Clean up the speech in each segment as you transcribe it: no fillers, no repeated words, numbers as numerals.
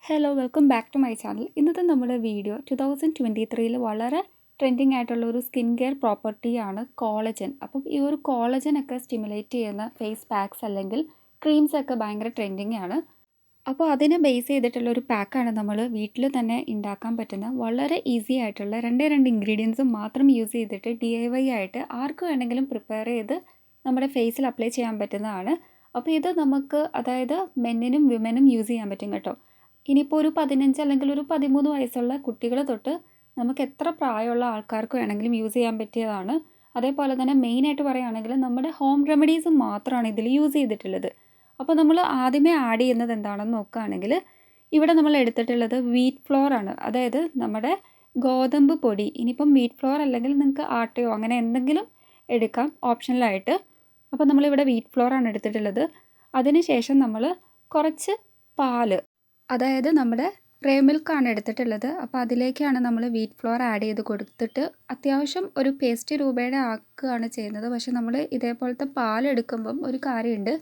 Hello welcome back to my channel. ഇന്നത്തെ നമ്മുടെ video 2023 വളരെ ട്രെൻഡിങ് ആയിട്ടുള്ള ഒരു സ്കിൻ കെയർ പ്രോപ്പർട്ടിയാണ് കോളജൻ. അപ്പം ഈ ഒരു കോളജനൊക്കെ സ്റ്റിമുലേറ്റ് ചെയ്യുന്ന ഫേസ് പാക്സ് അല്ലെങ്കിൽ ക്രീംസ് ഒക്കെ ഭയങ്കര ട്രെൻഡിങ് ആണ്. അപ്പോൾ അതിനെ ബേസ് ചെയ്തിട്ടുള്ള ഒരു പാക്കാണ് നമ്മൾ വീട്ടിൽ തന്നെ ഉണ്ടാക്കാൻ പറ്റുന്ന വളരെ ഈസി ആയിട്ടുള്ള രണ്ട് ഇൻഗ്രീഡിയൻസും മാത്രം യൂസ് ചെയ്തിട്ട് DIY ആയിട്ട് ആർക്ക് വേണമെങ്കിലും പ്രിപ്പയർ ചെയ്ത് നമ്മുടെ ഫേസിൽ അപ്ലൈ ചെയ്യാൻ പറ്റുന്നതാണ്. അപ്പോൾ ഇത് നമുക്ക് അതായത് മെന്നിനും വിമനും യൂസ് ചെയ്യാൻ പറ്റും കേട്ടോ. ഇനിയിപ്പോൾ ഒരു 15 അല്ലെങ്കിൽ ഒരു 13 വയസ്സുള്ള കുട്ടികൾ തൊട്ട് നമുക്ക് എത്ര പ്രായമുള്ള ആൾക്കാർക്ക് വേണമെങ്കിലും യൂസ് ചെയ്യാൻ പറ്റിയതാണ്. അതേപോലെ തന്നെ മെയിനായിട്ട് പറയുകയാണെങ്കിൽ നമ്മുടെ ഹോം റെമഡീസ് മാത്രമാണ് ഇതിൽ യൂസ് ചെയ്തിട്ടുള്ളത്. അപ്പോൾ നമ്മൾ ആദ്യമേ ആഡ് ചെയ്യുന്നത് എന്താണെന്ന് നോക്കുകയാണെങ്കിൽ ഇവിടെ നമ്മൾ എടുത്തിട്ടുള്ളത് വീറ്റ് ഫ്ലോർ ആണ്. അതായത് നമ്മുടെ ഗോതമ്പ് പൊടി. ഇനിയിപ്പം വീറ്റ് ഫ്ലോർ അല്ലെങ്കിൽ നിങ്ങൾക്ക് ആട്ടയോ അങ്ങനെ എന്തെങ്കിലും എടുക്കാം ഓപ്ഷണലായിട്ട്. അപ്പോൾ നമ്മളിവിടെ വീറ്റ് ഫ്ലോർ ആണ് എടുത്തിട്ടുള്ളത്. അതിനുശേഷം നമ്മൾ കുറച്ച് പാല്, അതായത് നമ്മുടെ റേ മിൽക്കാണ് എടുത്തിട്ടുള്ളത്. അപ്പോൾ അതിലേക്കാണ് നമ്മൾ വീറ്റ് ഫ്ലോർ ആഡ് ചെയ്ത് കൊടുത്തിട്ട് അത്യാവശ്യം ഒരു പേസ്റ്റ് രൂപയുടെ ആക്കുകയാണ് ചെയ്യുന്നത്. പക്ഷെ നമ്മൾ ഇതേപോലത്തെ പാലെടുക്കുമ്പം ഒരു കാര്യമുണ്ട്,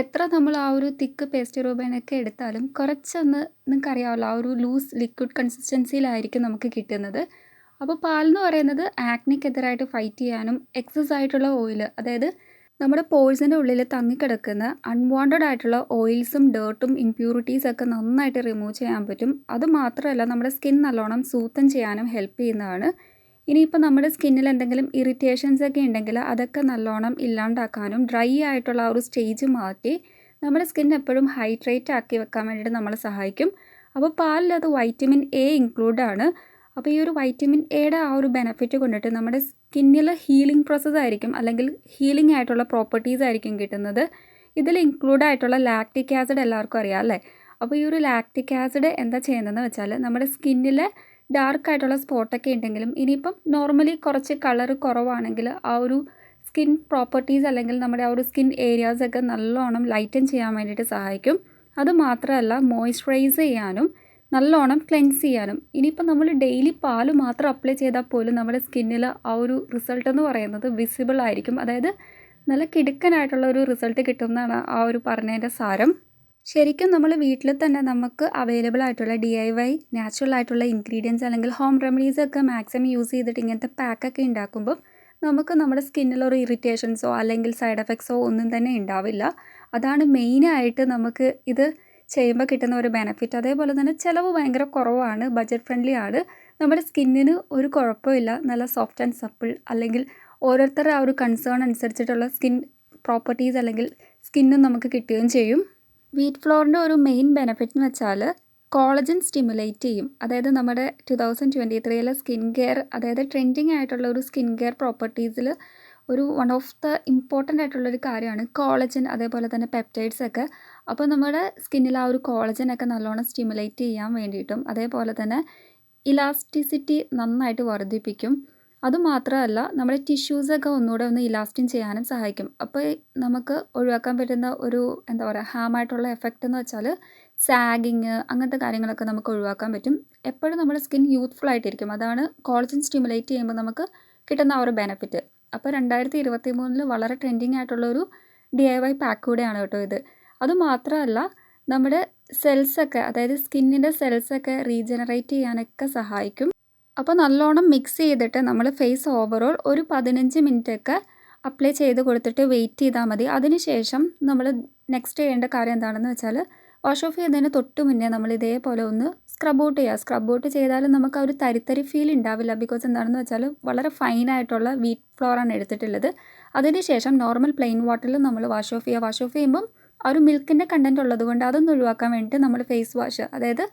എത്ര നമ്മൾ ആ ഒരു തിക്ക് പേസ്റ്റ് രൂപേനൊക്കെ എടുത്താലും കുറച്ചൊന്ന് നിങ്ങൾക്കറിയാമല്ലോ ആ ഒരു ലൂസ് ലിക്വിഡ് കൺസിസ്റ്റൻസിയിലായിരിക്കും നമുക്ക് കിട്ടുന്നത്. അപ്പോൾ പാലെന്ന് പറയുന്നത് ആക്നിക്കെതിരായിട്ട് ഫൈറ്റ് ചെയ്യാനും എക്സസ് ആയിട്ടുള്ള ഓയിൽ, അതായത് നമ്മുടെ പോഴ്സിൻ്റെ ഉള്ളിൽ തങ്ങിക്കിടക്കുന്ന അൺവാണ്ടഡ് ആയിട്ടുള്ള ഓയിൽസും ഡേർട്ടും ഇംപ്യൂരിറ്റീസൊക്കെ നന്നായിട്ട് റിമൂവ് ചെയ്യാൻ പറ്റും. അതുമാത്രമല്ല നമ്മുടെ സ്കിൻ നല്ലോണം സൂത്തൻ ചെയ്യാനും ഹെൽപ്പ് ചെയ്യുന്നതാണ്. ഇനിയിപ്പോൾ നമ്മുടെ സ്കിന്നിൽ എന്തെങ്കിലും ഇറിറ്റേഷൻസ് ഒക്കെ ഉണ്ടെങ്കിൽ അതൊക്കെ നല്ലോണം ഇല്ലാണ്ടാക്കാനും ഡ്രൈ ആയിട്ടുള്ള ആ ഒരു സ്റ്റേജ് മാറ്റി നമ്മുടെ സ്കിൻ എപ്പോഴും ഹൈഡ്രേറ്റ് ആക്കി വെക്കാൻ വേണ്ടിയിട്ട് നമ്മളെ സഹായിക്കും. അപ്പോൾ പാലിൽ അത് വൈറ്റമിൻ എ ഇൻക്ലൂഡാണ്. അപ്പോൾ ഈ ഒരു വൈറ്റമിൻ എയുടെ ആ ഒരു ബെനഫിറ്റ് കൊണ്ടിട്ട് നമ്മുടെ സ്കിന്നിൽ ഹീലിംഗ് പ്രോസസ്സ് ആയിരിക്കും അല്ലെങ്കിൽ ഹീലിംഗ് ആയിട്ടുള്ള പ്രോപ്പർട്ടീസ് ആയിരിക്കും കിട്ടുന്നത്. ഇതിൽ ഇൻക്ലൂഡ് ആയിട്ടുള്ള ലാക്റ്റിക് ആസിഡ് എല്ലാവർക്കും അറിയാം അല്ലേ. അപ്പോൾ ഈ ഒരു ലാക്റ്റിക് ആസിഡ് എന്താ ചെയ്യുന്നതെന്ന് വെച്ചാൽ നമ്മുടെ സ്കിന്നിൽ ഡാർക്ക് ആയിട്ടുള്ള സ്പോട്ടൊക്കെ ഉണ്ടെങ്കിലും ഇനിയിപ്പം നോർമലി കുറച്ച് കളർ കുറവാണെങ്കിൽ ആ ഒരു സ്കിൻ പ്രോപ്പർട്ടീസ് അല്ലെങ്കിൽ നമ്മുടെ ആ ഒരു സ്കിൻ ഏരിയാസൊക്കെ നല്ലോണം ലൈറ്റൻ ചെയ്യാൻ വേണ്ടിയിട്ട് സഹായിക്കും. അതുമാത്രമല്ല മോയ്സ്ചറൈസ് ചെയ്യാനും നല്ലോണം ക്ലെൻസ് ചെയ്യാനും. ഇനിയിപ്പോൾ നമ്മൾ ഡെയിലി പാല് മാത്രം അപ്ലൈ ചെയ്താൽ പോലും നമ്മുടെ സ്കിന്നിൽ ആ ഒരു റിസൾട്ട് എന്ന് പറയുന്നത് വിസിബിൾ ആയിരിക്കും. അതായത് നല്ല കിടുക്കനായിട്ടുള്ള ഒരു റിസൾട്ട് കിട്ടുന്നതാണ് ആ ഒരു പറഞ്ഞതിൻ്റെ സാരം. ശരിക്കും നമ്മൾ വീട്ടിൽ തന്നെ നമുക്ക് അവൈലബിൾ ആയിട്ടുള്ള DIY നാച്ചുറൽ ആയിട്ടുള്ള ഇൻഗ്രീഡിയൻസ് അല്ലെങ്കിൽ ഹോം റെമഡീസ് ഒക്കെ മാക്സിമം യൂസ് ചെയ്തിട്ട് ഇങ്ങനത്തെ പാക്കൊക്കെ ഉണ്ടാക്കുമ്പോൾ നമുക്ക് നമ്മുടെ സ്കിന്നിലൊരു ഇറിറ്റേഷൻസോ അല്ലെങ്കിൽ സൈഡ് എഫക്ട്സോ ഒന്നും തന്നെ ഉണ്ടാവില്ല. അതാണ് മെയിനായിട്ട് നമുക്ക് ഇത് ചെയ്യുമ്പോൾ കിട്ടുന്ന ഒരു ബെനഫിറ്റ്. അതേപോലെ തന്നെ ചിലവ് ഭയങ്കര കുറവാണ്, ബഡ്ജറ്റ് ഫ്രണ്ട്ലി ആണ്. നമ്മുടെ സ്കിന്നിന് ഒരു കുഴപ്പമില്ല, നല്ല സോഫ്റ്റ് ആൻഡ് സപ്പിൾ അല്ലെങ്കിൽ ഓരോരുത്തരുടെ ആ ഒരു കൺസേൺ അനുസരിച്ചിട്ടുള്ള സ്കിൻ പ്രോപ്പർട്ടീസ് അല്ലെങ്കിൽ സ്കിന്നും നമുക്ക് കിട്ടുകയും ചെയ്യും. വീറ്റ് ഫ്ലോറിൻ്റെ ഒരു മെയിൻ ബെനഫിറ്റ് എന്ന് വെച്ചാൽ കോളജൻ സ്റ്റിമുലേറ്റ് ചെയ്യും. അതായത് നമ്മുടെ 2023 സ്കിൻ കെയർ, അതായത് ട്രെൻഡിങ് ആയിട്ടുള്ള ഒരു സ്കിൻ കെയർ പ്രോപ്പർട്ടീസിൽ ഒരു വൺ ഓഫ് ദ ഇമ്പോർട്ടൻ്റ് ആയിട്ടുള്ളൊരു കാര്യമാണ് കോളജൻ, അതേപോലെ തന്നെ പെപ്റ്റൈഡ്സ് ഒക്കെ. അപ്പോൾ നമ്മുടെ സ്കിന്നിൽ ആ ഒരു കോളജനൊക്കെ നല്ലോണം സ്റ്റിമുലേറ്റ് ചെയ്യാൻ വേണ്ടിയിട്ടും അതേപോലെ തന്നെ ഇലാസ്റ്റിസിറ്റി നന്നായിട്ട് വർദ്ധിപ്പിക്കും. അതുമാത്രമല്ല നമ്മുടെ ടിഷ്യൂസൊക്കെ ഒന്നുകൂടെ ഒന്ന് ഇലാസ്റ്റിൻ ചെയ്യാനും സഹായിക്കും. അപ്പോൾ നമുക്ക് ഒഴിവാക്കാൻ പറ്റുന്ന ഒരു എന്താ പറയുക ഹാമായിട്ടുള്ള എഫക്റ്റ് എന്ന് വെച്ചാൽ സാഗിങ്, അങ്ങനത്തെ കാര്യങ്ങളൊക്കെ നമുക്ക് ഒഴിവാക്കാൻ പറ്റും. എപ്പോഴും നമ്മുടെ സ്കിൻ യൂത്ത്ഫുൾ ആയിട്ടിരിക്കും. അതാണ് കോളജൻ സ്റ്റിമുലേറ്റ് ചെയ്യുമ്പോൾ നമുക്ക് കിട്ടുന്ന ആ ഒരു ബെനഫിറ്റ്. അപ്പോൾ 2023 വളരെ ട്രെൻഡിങ് ആയിട്ടുള്ളൊരു DIY പാക്ക് കൂടെയാണ് കേട്ടോ ഇത്. അതുമാത്രമല്ല നമ്മുടെ സെൽസൊക്കെ, അതായത് സ്കിന്നിൻ്റെ സെൽസൊക്കെ റീജനറേറ്റ് ചെയ്യാനൊക്കെ സഹായിക്കും. അപ്പോൾ നല്ലോണം മിക്സ് ചെയ്തിട്ട് നമ്മൾ ഫേസ് ഓവറോൾ ഒരു 15 മിനിറ്റൊക്കെ അപ്ലൈ ചെയ്ത് കൊടുത്തിട്ട് വെയിറ്റ് ചെയ്താൽ മതി. അതിനുശേഷം നമ്മൾ നെക്സ്റ്റ് ചെയ്യേണ്ട കാര്യം എന്താണെന്ന് വെച്ചാൽ വാഷ് ഓഫ് ചെയ്യുന്നതിന് തൊട്ട് മുന്നേ നമ്മൾ ഇതേപോലെ ഒന്ന് സ്ക്രബ് ഔട്ട് ചെയ്യുക. സ്ക്രബ് ഔട്ട് ചെയ്താലും നമുക്ക് ആ ഒരു തരിത്തരി ഫീൽ ഉണ്ടാവില്ല. ബിക്കോസ് എന്താണെന്ന് വെച്ചാൽ വളരെ ഫൈനായിട്ടുള്ള വീറ്റ് ഫ്ലോറാണ് എടുത്തിട്ടുള്ളത്. അതിനുശേഷം നോർമൽ പ്ലെയിൻ വാട്ടറിൽ നമ്മൾ വാഷ് ഓഫ് ചെയ്യുക. വാഷ് ഓഫ് ചെയ്യുമ്പം ആ ഒരു മിൽക്കിൻ്റെ കണ്ടൻറ്റ് ഉള്ളത് കൊണ്ട് അതൊന്ന് ഒഴിവാക്കാൻ വേണ്ടിയിട്ട് നമ്മൾ ഫേസ് വാഷ്, അതായത്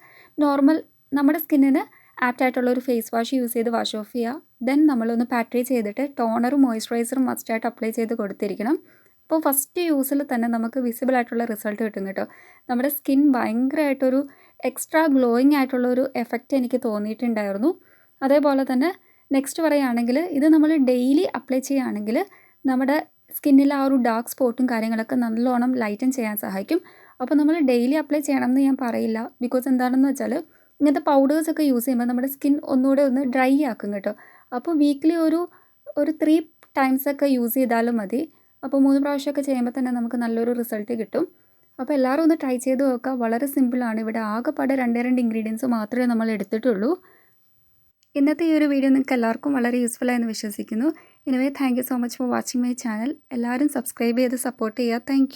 നോർമൽ നമ്മുടെ സ്കിന്നിന് ആപ്റ്റായിട്ടുള്ളൊരു ഫേസ് വാഷ് യൂസ് ചെയ്ത് വാഷ് ഓഫ് ചെയ്യുക. ദെൻ നമ്മളൊന്ന് പാട്രി ചെയ്തിട്ട് ടോണറും മോയ്സ്ചറൈസറും മസ്റ്റായിട്ട് അപ്ലൈ ചെയ്ത് കൊടുത്തിരിക്കണം. അപ്പോൾ ഫസ്റ്റ് യൂസിൽ തന്നെ നമുക്ക് വിസിബിൾ ആയിട്ടുള്ള റിസൾട്ട് കിട്ടും കേട്ടോ. നമ്മുടെ സ്കിൻ ഭയങ്കരമായിട്ടൊരു എക്സ്ട്രാ ഗ്ലോയിങ് ആയിട്ടുള്ളൊരു എഫക്റ്റ് എനിക്ക് തോന്നിയിട്ടുണ്ടായിരുന്നു. അതേപോലെ തന്നെ നെക്സ്റ്റ് പറയുകയാണെങ്കിൽ ഇത് നമ്മൾ ഡെയിലി അപ്ലൈ ചെയ്യുകയാണെങ്കിൽ നമ്മുടെ സ്കിന്നിൽ ആ ഒരു ഡാർക്ക് സ്പോട്ടും കാര്യങ്ങളൊക്കെ നല്ലോണം ലൈറ്റൻ ചെയ്യാൻ സഹായിക്കും. അപ്പോൾ നമ്മൾ ഡെയിലി അപ്ലൈ ചെയ്യണം എന്ന് ഞാൻ പറയില്ല. ബിക്കോസ് എന്താണെന്ന് വെച്ചാൽ ഇങ്ങനത്തെ പൗഡേഴ്സൊക്കെ യൂസ് ചെയ്യുമ്പോൾ നമ്മുടെ സ്കിൻ ഒന്നുകൂടെ ഒന്ന് ഡ്രൈ ആക്കും കേട്ടോ. അപ്പോൾ വീക്ക്ലി ഒരു 3 ടൈംസൊക്കെ യൂസ് ചെയ്താലും മതി. അപ്പോൾ 3 പ്രാവശ്യമൊക്കെ ചെയ്യുമ്പോൾ തന്നെ നമുക്ക് നല്ലൊരു റിസൾട്ട് കിട്ടും. അപ്പോൾ എല്ലാവരും ഒന്ന് ട്രൈ ചെയ്ത് നോക്കുക. വളരെ സിമ്പിളാണ്. ഇവിടെ ആകെപ്പാടെ 2 ഇൻഗ്രീഡിയൻസ് മാത്രമേ നമ്മൾ എടുത്തിട്ടുള്ളൂ. ഇന്നത്തെ ഈ ഒരു വീഡിയോ നിങ്ങൾക്ക് എല്ലാവർക്കും വളരെ യൂസ്ഫുൾ ആയെന്ന് വിശ്വസിക്കുന്നു. Anyway thank you so much for watching my channel. എല്ലാവരും സബ്സ്ക്രൈബ് ചെയ്ത് സപ്പോർട്ട് ചെയ്യുക. താങ്ക്